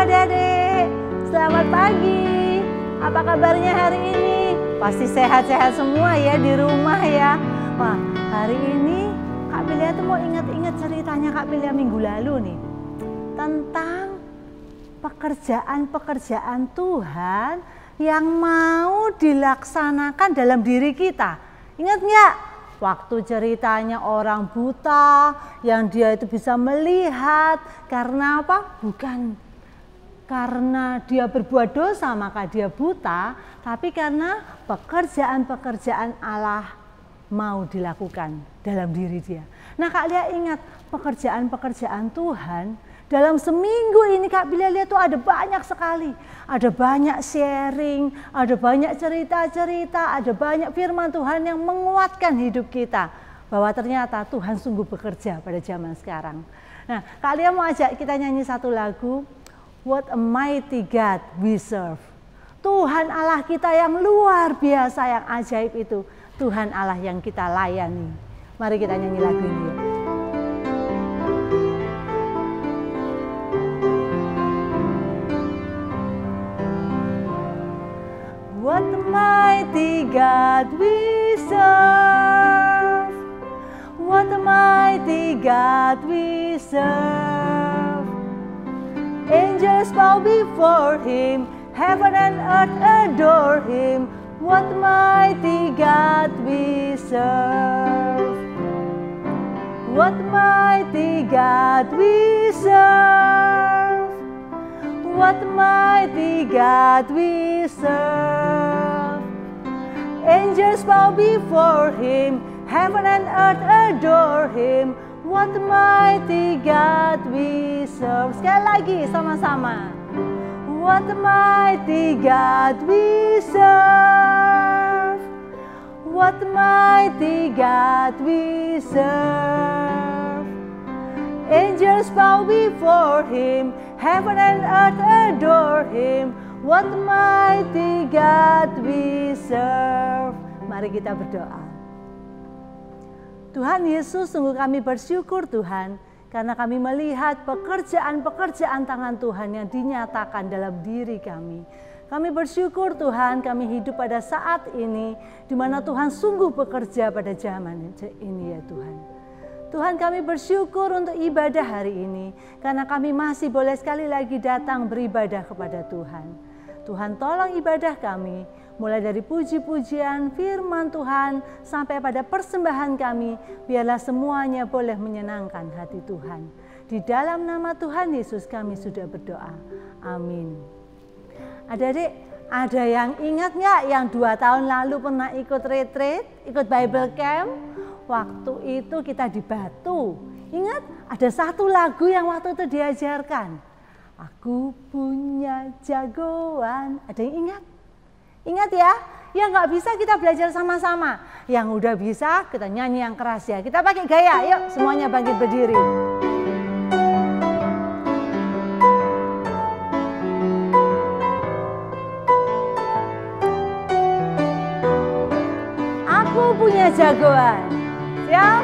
adik-adik, selamat pagi. Apa kabarnya hari ini? Pasti sehat-sehat semua ya di rumah ya. Wah, hari ini Kak Pilia tuh mau ingat-ingat ceritanya Kak Pilia minggu lalu nih. Tentang pekerjaan-pekerjaan Tuhan yang mau dilaksanakan dalam diri kita. Ingat nggak? Waktu ceritanya orang buta yang dia itu bisa melihat karena apa? Bukan karena dia berbuat dosa maka dia buta, tapi karena pekerjaan-pekerjaan Allah mau dilakukan dalam diri dia. Nah Kak Lia ingat pekerjaan-pekerjaan Tuhan dalam seminggu ini Kak Lia lihat tuh ada banyak sekali. Ada banyak sharing, ada banyak cerita-cerita, ada banyak firman Tuhan yang menguatkan hidup kita. Bahwa ternyata Tuhan sungguh bekerja pada zaman sekarang. Nah Kak Lia mau ajak kita nyanyi satu lagu. What a mighty God we serve. Tuhan Allah kita yang luar biasa, yang ajaib itu. Tuhan Allah yang kita layani. Mari kita nyanyi lagu ini. What a mighty God we serve. What a mighty God we serve. Angels bow before Him, heaven and earth adore Him. What a mighty God we serve. What a mighty God we serve. What a mighty God we serve. Angels bow before Him, heaven and earth adore Him. What a mighty God we serve. Sekali lagi sama-sama. What a mighty God we serve. What a mighty God we serve. Angels bow before Him, heaven and earth adore Him. What a mighty God we serve. Mari kita berdoa. Tuhan Yesus, sungguh kami bersyukur Tuhan, karena kami melihat pekerjaan-pekerjaan tangan Tuhan yang dinyatakan dalam diri kami. Kami bersyukur Tuhan, kami hidup pada saat ini, di mana Tuhan sungguh bekerja pada zaman ini ya Tuhan. Tuhan kami bersyukur untuk ibadah hari ini, karena kami masih boleh sekali lagi datang beribadah kepada Tuhan. Tuhan tolong ibadah kami, mulai dari puji-pujian firman Tuhan sampai pada persembahan kami, biarlah semuanya boleh menyenangkan hati Tuhan. Di dalam nama Tuhan Yesus kami sudah berdoa. Amin. Adik-adik, ada yang ingat nggak yang 2 tahun lalu pernah ikut retreat, ikut Bible Camp? Waktu itu kita di Batu. Ingat ada satu lagu yang waktu itu diajarkan. Aku punya jagoan. Ada yang ingat? Ingat ya? Yang nggak bisa kita belajar sama-sama. Yang udah bisa kita nyanyi yang keras ya. Kita pakai gaya, yuk semuanya bangkit berdiri. Aku punya jagoan. Siap?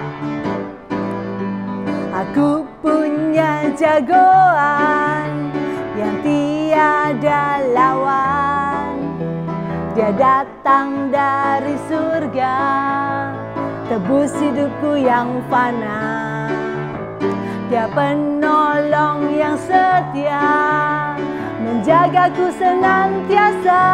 Aku punya jagoan yang tiada lawan. Dia datang dari surga, tebus hidupku yang fana. Dia penolong yang setia, menjagaku senantiasa.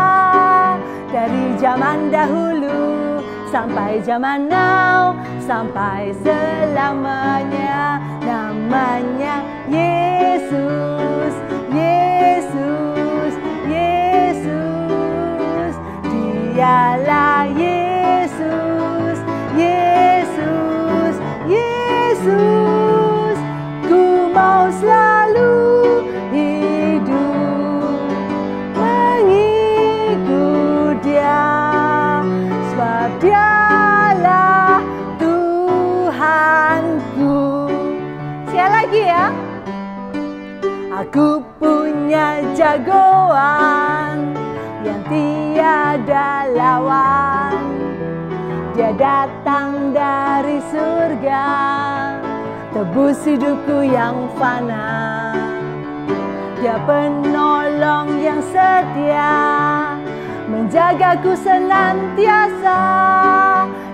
Dari zaman dahulu sampai zaman now, sampai selamanya. Namanya Yesus, Yesus, Yesus. Dialah Yesus, Yesus, Yesus. Ku mau selalu hidup mengikut Dia, sebab Dialah Tuhanku. Sekali lagi ya. Aku punya jagoan yang tiada lawan. Dia datang dari surga, tebus hidupku yang fana. Dia penolong yang setia, menjagaku senantiasa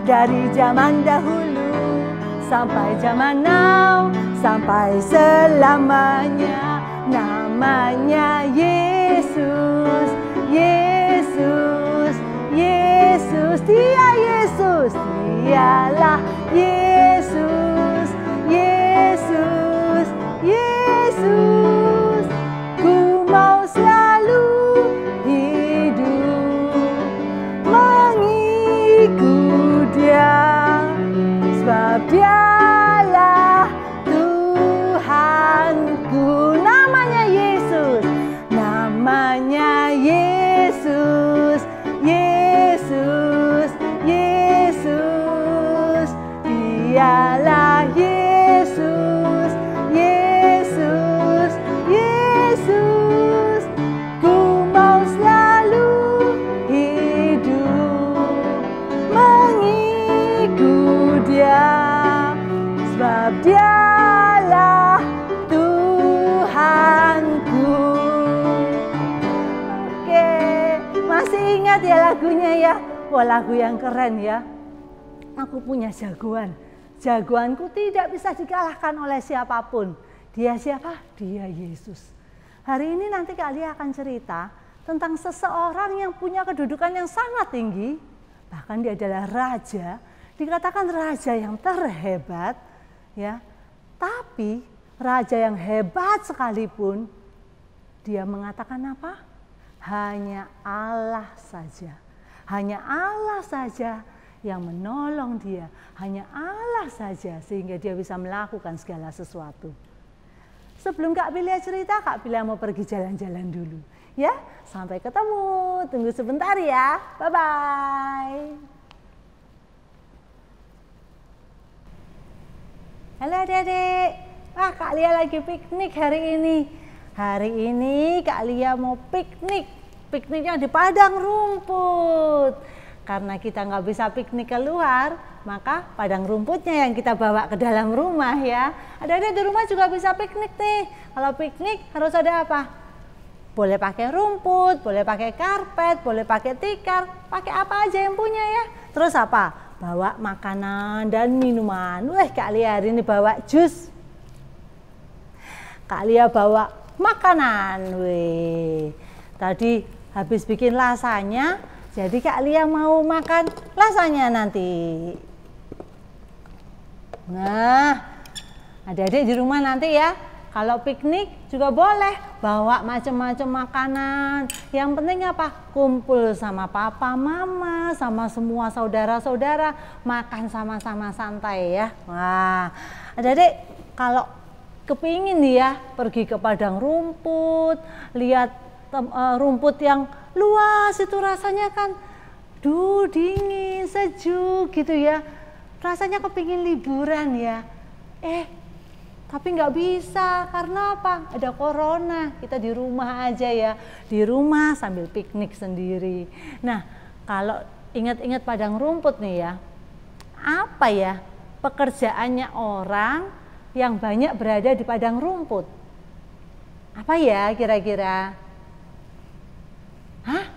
dari zaman dahulu sampai zaman now, sampai selamanya. Namanya Yesus, Yesus, Yesus. Dia Yesus, dialah Yesus, Yesus, Yesus. Ku mau selalu hidup mengikut Dia, sebab Dialah Tuhanku. Namanya Yesus, namanya Yesus, Yesus, Yesus. Dialah Yesus, Yesus, Yesus. Ku mau selalu hidup mengikut Dia, sebab Dialah Tuhanku. Oke, masih ingat ya lagunya ya? Wah, lagu yang keren ya. Aku punya jagoan. Jagoanku tidak bisa dikalahkan oleh siapapun. Dia siapa? Dia Yesus. Hari ini nanti kalian akan cerita tentang seseorang yang punya kedudukan yang sangat tinggi. Bahkan dia adalah raja, dikatakan raja yang terhebat, ya. Tapi raja yang hebat sekalipun, dia mengatakan apa? Hanya Allah saja. Hanya Allah saja yang menolong dia. Hanya Allah saja sehingga dia bisa melakukan segala sesuatu. Sebelum Kak Pilia cerita, Kak Pilia mau pergi jalan-jalan dulu. Ya, sampai ketemu. Tunggu sebentar ya. Bye-bye. Halo adik-adik. Wah, Kak Lia lagi piknik hari ini. Hari ini Kak Lia mau piknik. Pikniknya di padang rumput. Karena kita nggak bisa piknik keluar, maka padang rumputnya yang kita bawa ke dalam rumah ya. Adik-adik di rumah juga bisa piknik nih. Kalau piknik harus ada apa? Boleh pakai rumput, boleh pakai karpet, boleh pakai tikar, pakai apa aja yang punya ya. Terus apa? Bawa makanan dan minuman. Wah, Kak Lia hari ini bawa jus. Kak Lia bawa makanan. Wih, tadi habis bikin lasanya, jadi Kak Lia mau makan lasanya nanti. Nah, adik-adik di rumah nanti ya, kalau piknik juga boleh bawa macam-macam makanan. Yang penting apa? Kumpul sama papa, mama, sama semua saudara-saudara, makan sama-sama santai ya. Wah, adik-adik kalau kepingin nih ya pergi ke padang rumput, lihat rumput yang luas itu rasanya kan dingin, sejuk gitu ya. Rasanya kepingin liburan ya. Tapi nggak bisa karena apa? Ada corona. Kita di rumah aja ya. Di rumah sambil piknik sendiri. Nah, kalau ingat-ingat padang rumput nih ya. Apa ya pekerjaannya orang yang banyak berada di padang rumput? Apa ya kira-kira? Hah?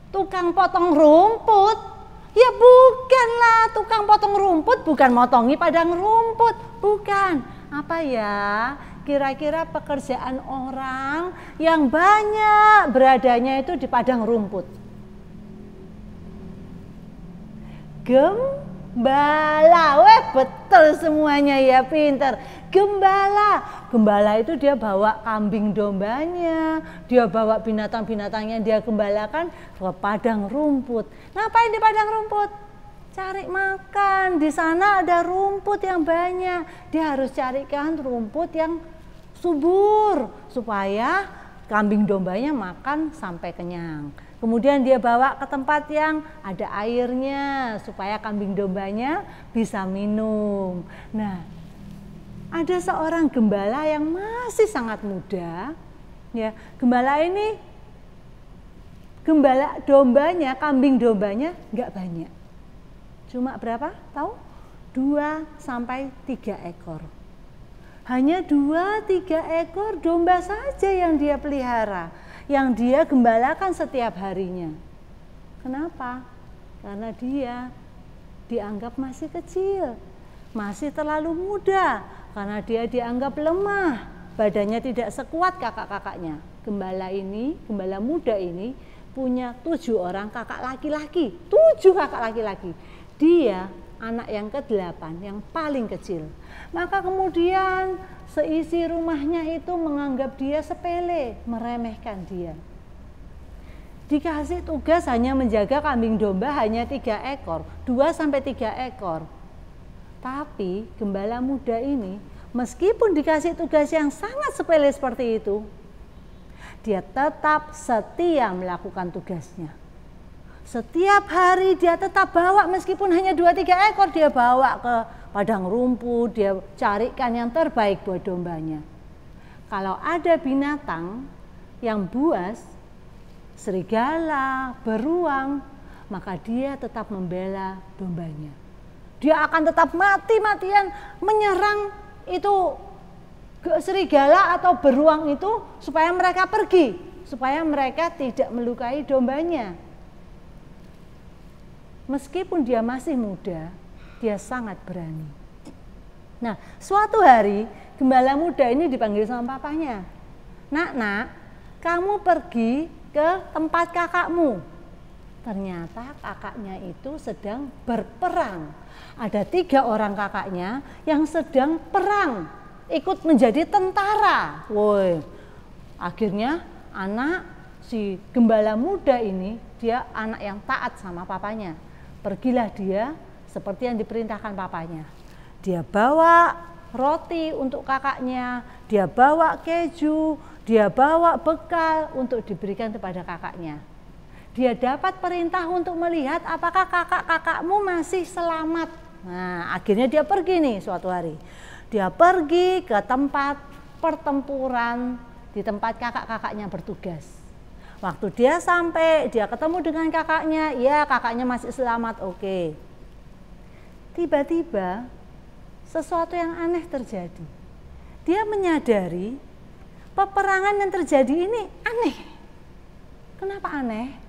Tukang potong rumput? Ya bukanlah, tukang potong rumput bukan motongi padang rumput, bukan. Apa ya? Kira-kira pekerjaan orang yang banyak beradanya itu di padang rumput. Gembala. Weh, betul semuanya ya, pinter. Gembala. Gembala itu dia bawa kambing dombanya, dia bawa binatang-binatangnya, dia gembalakan ke padang rumput. Ngapain di padang rumput? Cari makan. Di sana ada rumput yang banyak. Dia harus carikan rumput yang subur supaya kambing dombanya makan sampai kenyang. Kemudian dia bawa ke tempat yang ada airnya supaya kambing dombanya bisa minum. Nah, ada seorang gembala yang masih sangat muda, ya. Gembala ini, gembala dombanya, kambing dombanya nggak banyak. Cuma berapa? Tahu? 2 sampai 3 ekor. Hanya 2-3 ekor domba saja yang dia pelihara, yang dia gembalakan setiap harinya. Kenapa? Karena dia dianggap masih kecil, masih terlalu muda, karena dia dianggap lemah, badannya tidak sekuat kakak-kakaknya. Gembala muda ini punya 7 orang kakak laki-laki, 7 kakak laki-laki. Dia anak yang ke-8, yang paling kecil. Maka kemudian seisi rumahnya itu menganggap dia sepele, meremehkan dia. Dikasih tugas hanya menjaga kambing domba hanya 3 ekor, 2-3 ekor. Tapi gembala muda ini meskipun dikasih tugas yang sangat sepele seperti itu, dia tetap setia melakukan tugasnya. Setiap hari dia tetap bawa, meskipun hanya 2-3 ekor, dia bawa ke padang rumput, dia carikan yang terbaik buat dombanya. Kalau ada binatang yang buas, serigala, beruang, maka dia tetap membela dombanya. Dia akan tetap mati-matian menyerang itu serigala atau beruang itu supaya mereka pergi, supaya mereka tidak melukai dombanya. Meskipun dia masih muda, dia sangat berani. Nah, suatu hari gembala muda ini dipanggil sama papanya. Nak, kamu pergi ke tempat kakakmu. Ternyata kakaknya itu sedang berperang. Ada 3 orang kakaknya yang sedang perang, ikut menjadi tentara. Woi, akhirnya anak si gembala muda ini, dia anak yang taat sama papanya. Pergilah dia seperti yang diperintahkan papanya. Dia bawa roti untuk kakaknya, dia bawa keju, dia bawa bekal untuk diberikan kepada kakaknya. Dia dapat perintah untuk melihat apakah kakak-kakakmu masih selamat. Nah, akhirnya dia pergi nih suatu hari. Dia pergi ke tempat pertempuran, di tempat kakak-kakaknya bertugas. Waktu dia sampai, dia ketemu dengan kakaknya, ya kakaknya masih selamat, oke. Tiba-tiba sesuatu yang aneh terjadi. Dia menyadari peperangan yang terjadi ini aneh. Kenapa aneh?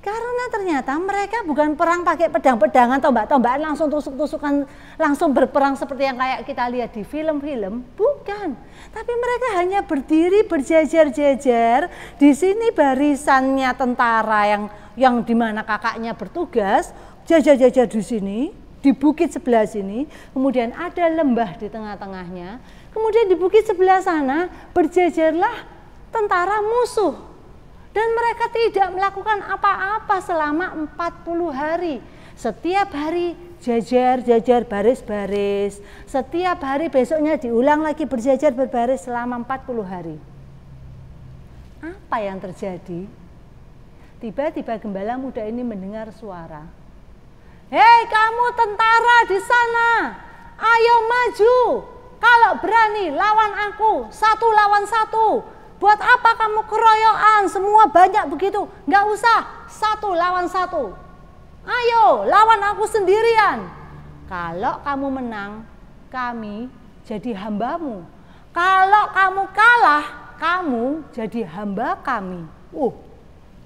Karena ternyata mereka bukan perang pakai pedang-pedangan, tombak-tombakan, langsung tusuk-tusukan, langsung berperang seperti yang kayak kita lihat di film-film. Bukan. Tapi mereka hanya berdiri berjejer-jejer. Di sini barisannya tentara yang dimana kakaknya bertugas, jajar-jajar di sini, di bukit sebelah sini. Kemudian ada lembah di tengah-tengahnya. Kemudian di bukit sebelah sana berjejerlah tentara musuh. Dan mereka tidak melakukan apa-apa selama 40 hari. Setiap hari jajar-jajar baris-baris. Setiap hari besoknya diulang lagi berjajar berbaris selama 40 hari. Apa yang terjadi? Tiba-tiba gembala muda ini mendengar suara. Hei kamu tentara di sana, ayo maju. Kalau berani lawan aku, 1 lawan 1. Buat apa kamu keroyokan, semua banyak begitu? Nggak usah, 1 lawan 1. Ayo, lawan aku sendirian. Kalau kamu menang, kami jadi hambamu. Kalau kamu kalah, kamu jadi hamba kami.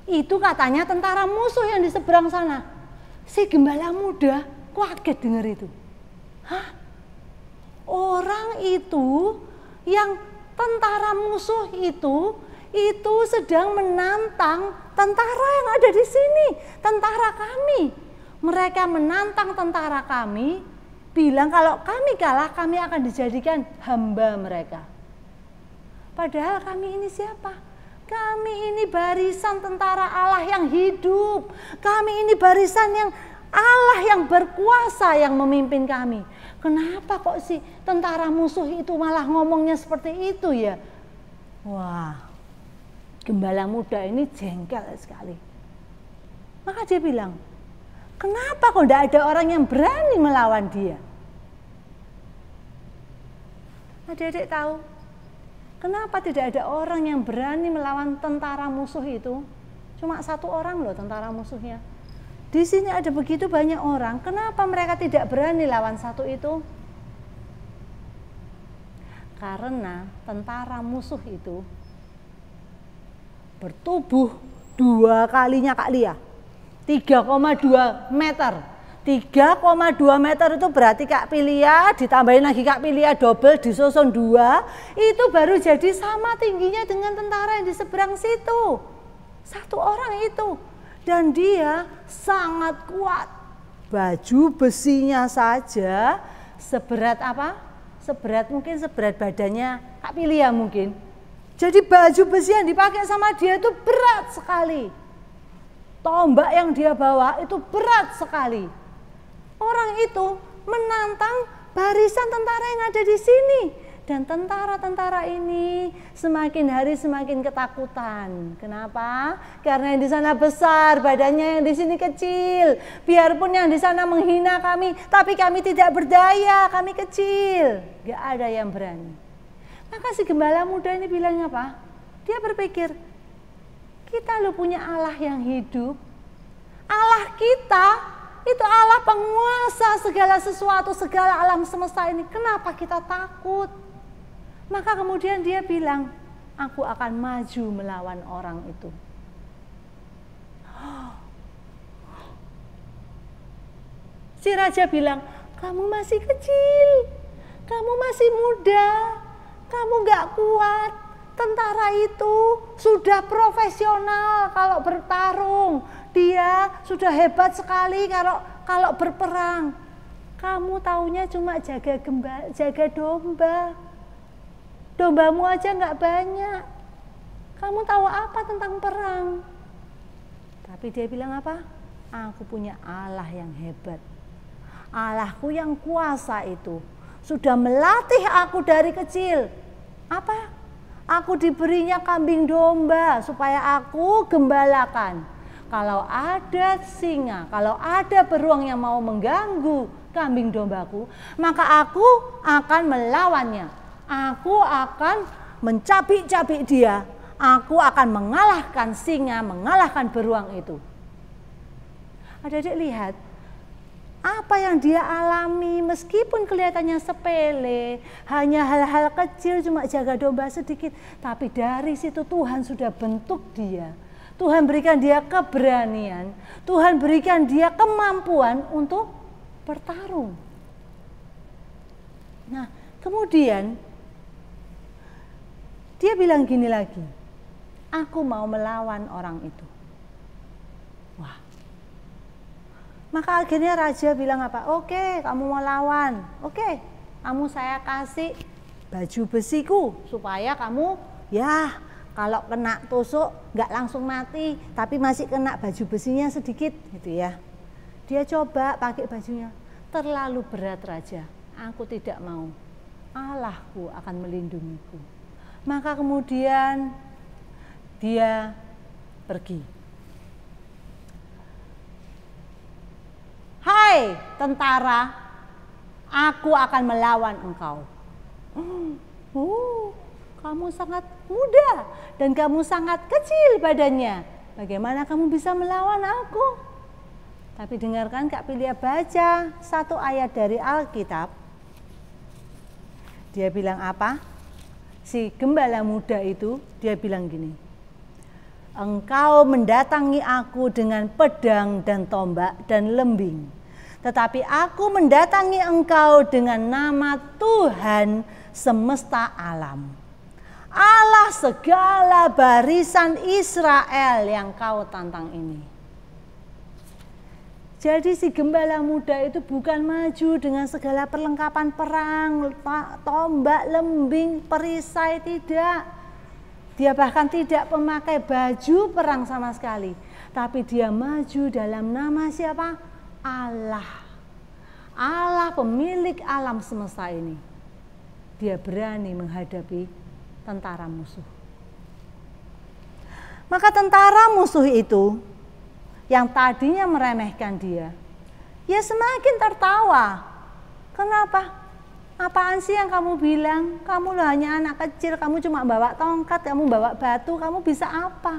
Itu katanya tentara musuh yang di seberang sana. Si gembala muda kaget dengar itu. Hah? Orang itu yang tentara musuh itu sedang menantang tentara yang ada di sini, tentara kami. Mereka menantang tentara kami, bilang kalau kami kalah, kami akan dijadikan hamba mereka. Padahal kami ini siapa? Kami ini barisan tentara Allah yang hidup. Kami ini barisan yang Allah yang berkuasa yang memimpin kami. Kenapa kok si tentara musuh itu malah ngomongnya seperti itu ya? Wah, gembala muda ini jengkel sekali. Maka dia bilang, kenapa kok tidak ada orang yang berani melawan dia? Adik-adik tahu, kenapa tidak ada orang yang berani melawan tentara musuh itu? Cuma 1 orang loh tentara musuhnya. Di sini ada begitu banyak orang, kenapa mereka tidak berani lawan 1 itu? Karena tentara musuh itu bertubuh 2 kalinya Kak Lia, 3,2 meter. 3,2 meter itu berarti Kak Pilia ditambahin lagi Kak Pilia double disusun 2, itu baru jadi sama tingginya dengan tentara yang di seberang situ. 1 orang itu. Dan dia sangat kuat. Baju besinya saja seberat apa? Mungkin seberat badannya Kak Pilia mungkin. Jadi baju besi yang dipakai sama dia itu berat sekali. Tombak yang dia bawa itu berat sekali. Orang itu menantang barisan tentara yang ada di sini. Dan tentara-tentara ini semakin hari semakin ketakutan. Kenapa? Karena yang di sana besar, badannya yang di sini kecil. Biarpun yang di sana menghina kami, tapi kami tidak berdaya, kami kecil. Gak ada yang berani. Maka si gembala muda ini bilang apa? Dia berpikir, kita lo punya Allah yang hidup. Allah kita itu Allah penguasa segala sesuatu, segala alam semesta ini. Kenapa kita takut? Maka kemudian dia bilang, aku akan maju melawan orang itu. Si raja bilang, kamu masih kecil, kamu masih muda, kamu gak kuat. Tentara itu sudah profesional kalau bertarung. Dia sudah hebat sekali kalau berperang. Kamu taunya cuma jaga domba. Dombamu aja nggak banyak. Kamu tahu apa tentang perang? Tapi dia bilang apa? Aku punya Allah yang hebat. Allahku yang kuasa itu sudah melatih aku dari kecil. Apa? Aku diberinya kambing domba supaya aku gembalakan. Kalau ada singa, kalau ada beruang yang mau mengganggu kambing dombaku, maka aku akan melawannya. Aku akan mencabik-cabik dia. Aku akan mengalahkan singa, mengalahkan beruang itu. Adik-adik lihat, apa yang dia alami meskipun kelihatannya sepele, hanya hal-hal kecil, cuma jaga domba sedikit. Tapi dari situ Tuhan sudah bentuk dia. Tuhan berikan dia keberanian. Tuhan berikan dia kemampuan untuk bertarung. Nah, kemudian dia bilang gini lagi, aku mau melawan orang itu. Wah. Maka akhirnya raja bilang apa? Oke, kamu mau lawan. Oke, kamu saya kasih baju besiku supaya kamu ya kalau kena tusuk nggak langsung mati, tapi masih kena baju besinya sedikit gitu ya. Dia coba pakai bajunya. Terlalu berat raja. Aku tidak mau. Allahku akan melindungiku. Maka kemudian dia pergi. Hai tentara, aku akan melawan engkau. Kamu sangat muda dan kamu sangat kecil badannya. Bagaimana kamu bisa melawan aku? Tapi dengarkan Kak Pilia baca satu ayat dari Alkitab. Dia bilang apa? Si gembala muda itu dia bilang gini, engkau mendatangi aku dengan pedang dan tombak dan lembing, tetapi aku mendatangi engkau dengan nama Tuhan semesta alam, Allah segala barisan Israel yang kau tantang ini. Jadi si gembala muda itu bukan maju dengan segala perlengkapan perang, tombak, lembing, perisai, tidak. Dia bahkan tidak memakai baju perang sama sekali. Tapi dia maju dalam nama siapa? Allah. Allah pemilik alam semesta ini. Dia berani menghadapi tentara musuh. Maka tentara musuh itu yang tadinya meremehkan dia, ya semakin tertawa. Kenapa? Apaan sih yang kamu bilang? Kamu loh hanya anak kecil, kamu cuma bawa tongkat, kamu bawa batu, kamu bisa apa?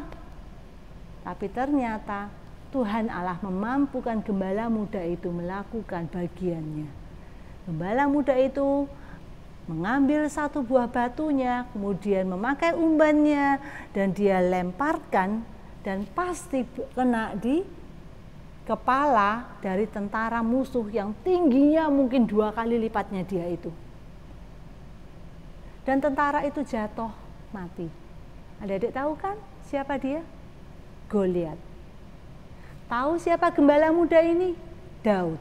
Tapi ternyata Tuhan Allah memampukan gembala muda itu melakukan bagiannya. Gembala muda itu mengambil satu buah batunya, kemudian memakai umbannya, dan dia lemparkan, dan pasti kena di kepala dari tentara musuh yang tingginya mungkin 2 kali lipatnya dia itu. Dan tentara itu jatuh mati. Adik-adik tahu kan siapa dia? Goliat. Tahu siapa gembala muda ini? Daud.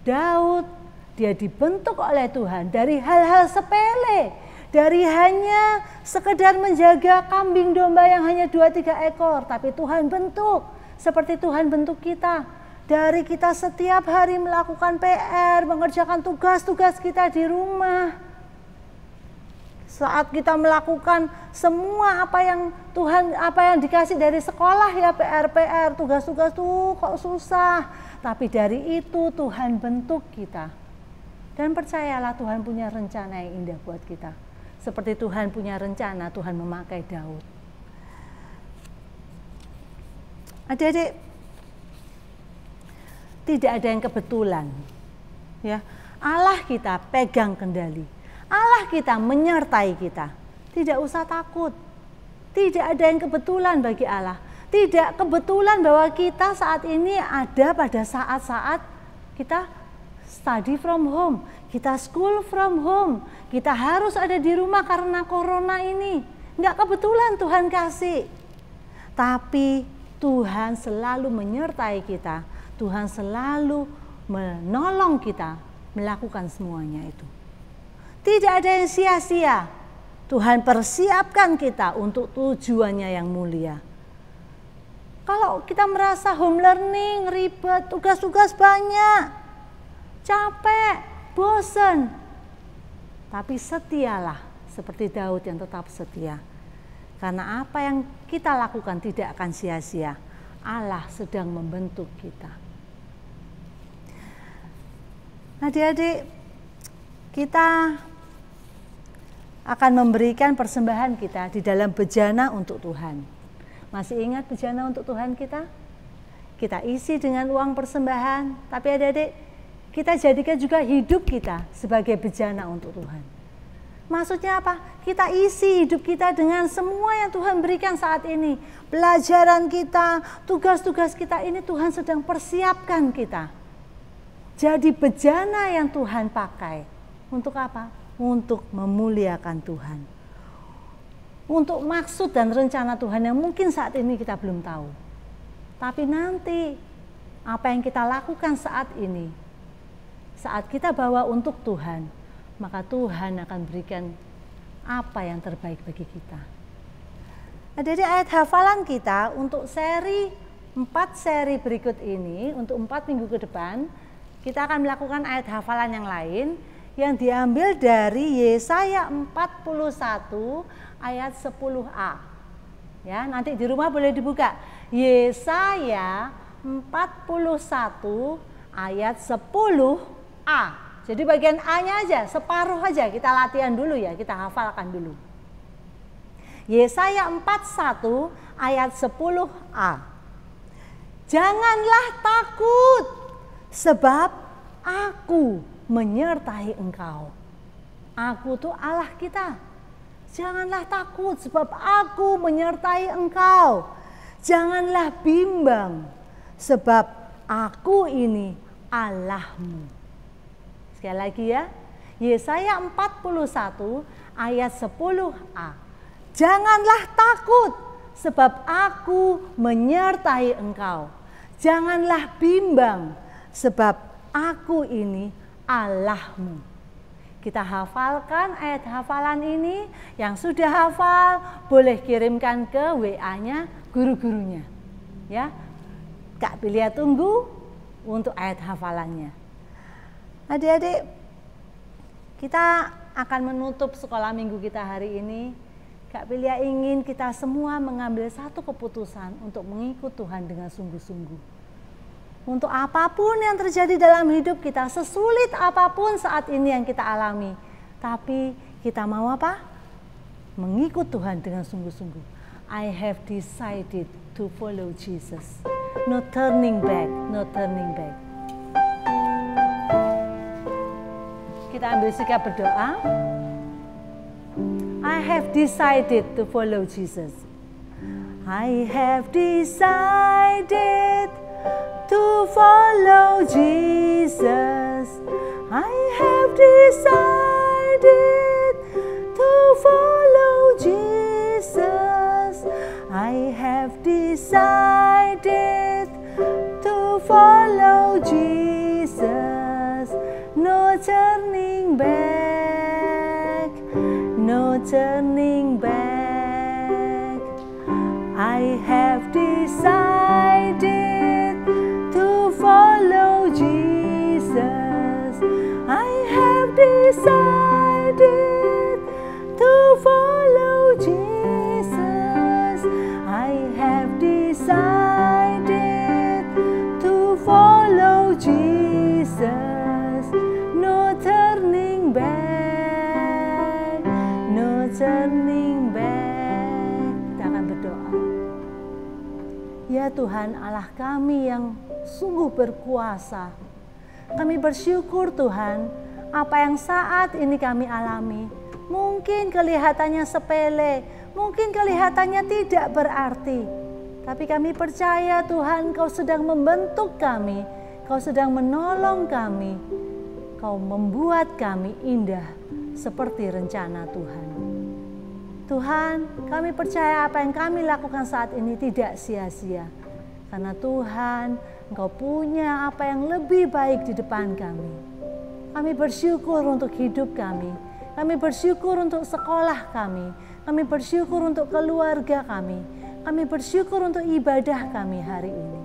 Daud, dia dibentuk oleh Tuhan dari hal-hal sepele, dari hanya sekedar menjaga kambing domba yang hanya 2-3 ekor, tapi Tuhan bentuk seperti Tuhan bentuk kita. Dari kita setiap hari melakukan PR, mengerjakan tugas-tugas kita di rumah. Saat kita melakukan semua apa yang dikasih dari sekolah ya, PR, tugas-tugas tuh kok susah. Tapi dari itu Tuhan bentuk kita. Dan percayalah Tuhan punya rencana yang indah buat kita. Seperti Tuhan punya rencana, Tuhan memakai Daud. Adik-adik, tidak ada yang kebetulan. Ya, Allah kita pegang kendali. Allah kita menyertai kita. Tidak usah takut. Tidak ada yang kebetulan bagi Allah. Tidak kebetulan bahwa kita saat ini ada pada saat-saat kita study from home, kita school from home, kita harus ada di rumah karena corona ini. Enggak kebetulan Tuhan kasih. Tapi Tuhan selalu menyertai kita. Tuhan selalu menolong kita melakukan semuanya itu. Tidak ada yang sia-sia. Tuhan persiapkan kita untuk tujuannya yang mulia. Kalau kita merasa home learning, ribet, tugas-tugas banyak, capek, bosan, tapi setialah seperti Daud yang tetap setia. Karena apa yang kita lakukan tidak akan sia-sia. Allah sedang membentuk kita. Adik-adik, kita akan memberikan persembahan kita di dalam bejana untuk Tuhan. Masih ingat bejana untuk Tuhan kita? Kita isi dengan uang persembahan, tapi adik-adik, kita jadikan juga hidup kita sebagai bejana untuk Tuhan. Maksudnya apa? Kita isi hidup kita dengan semua yang Tuhan berikan saat ini. Pelajaran kita, tugas-tugas kita ini Tuhan sedang persiapkan kita. Jadi bejana yang Tuhan pakai. Untuk apa? Untuk memuliakan Tuhan. Untuk maksud dan rencana Tuhan yang mungkin saat ini kita belum tahu. Tapi nanti apa yang kita lakukan saat ini, saat kita bawa untuk Tuhan, maka Tuhan akan berikan apa yang terbaik bagi kita. Ada di ayat hafalan kita untuk 4 seri berikut ini, untuk 4 minggu ke depan, kita akan melakukan ayat hafalan yang lain yang diambil dari Yesaya 41 ayat 10a. Ya, nanti di rumah boleh dibuka. Yesaya 41 ayat 10a. Jadi bagian A-nya aja, separuh aja kita latihan dulu ya, kita hafalkan dulu. Yesaya 41 ayat 10a. Janganlah takut, sebab aku menyertai engkau. Aku tuh Allah kita. Janganlah takut, sebab aku menyertai engkau. Janganlah bimbang, sebab aku ini Allahmu. Sekali lagi ya, Yesaya 41 ayat 10a. Janganlah takut, sebab aku menyertai engkau. Janganlah bimbang, sebab aku ini Allahmu. Kita hafalkan ayat hafalan ini. Yang sudah hafal boleh kirimkan ke WA-nya guru-gurunya. Ya, Kak Pilia tunggu untuk ayat hafalannya. Adik-adik, kita akan menutup sekolah minggu kita hari ini. Kak Pilia ingin kita semua mengambil satu keputusan untuk mengikut Tuhan dengan sungguh-sungguh. Untuk apapun yang terjadi dalam hidup kita, sesulit apapun saat ini yang kita alami, tapi kita mau apa? Mengikut Tuhan dengan sungguh-sungguh. I have decided to follow Jesus. No turning back, no turning back. kita ambil sikap berdoa. I have decided to follow Jesus. I have decided to follow Jesus. I have decided to follow Jesus. I have decided to follow Jesus. No turning back, no turning back. I have decided to follow Jesus. I have decided to follow Jesus. I have decided to follow Jesus. No turning back, no turning back. Kita akan berdoa. Ya Tuhan Allah kami yang sungguh berkuasa, kami bersyukur Tuhan, apa yang saat ini kami alami mungkin kelihatannya sepele, mungkin kelihatannya tidak berarti. Tapi kami percaya Tuhan, Kau sedang membentuk kami, Kau sedang menolong kami, Kau membuat kami indah seperti rencana Tuhan. Tuhan, kami percaya apa yang kami lakukan saat ini tidak sia-sia. Karena Tuhan, Engkau punya apa yang lebih baik di depan kami. Kami bersyukur untuk hidup kami. Kami bersyukur untuk sekolah kami. Kami bersyukur untuk keluarga kami. Kami bersyukur untuk ibadah kami hari ini.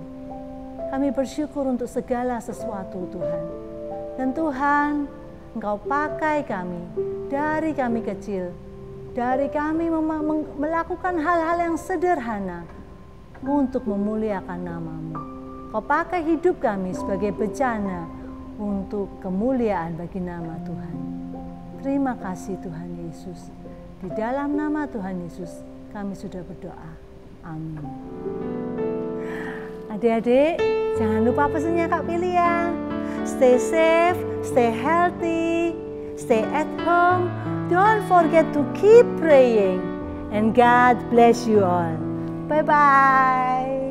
Kami bersyukur untuk segala sesuatu Tuhan. Dan Tuhan, Engkau pakai kami dari kami kecil. Dari kami melakukan hal-hal yang sederhana untuk memuliakan nama-Mu. Kau pakai hidup kami sebagai bencana untuk kemuliaan bagi nama Tuhan. Terima kasih Tuhan Yesus. Di dalam nama Tuhan Yesus kami sudah berdoa. Amin. Adik-adik, jangan lupa pesannya Kak Pilia. Stay safe, stay healthy, stay at home. Don't forget to keep praying. And God bless you all. Bye-bye.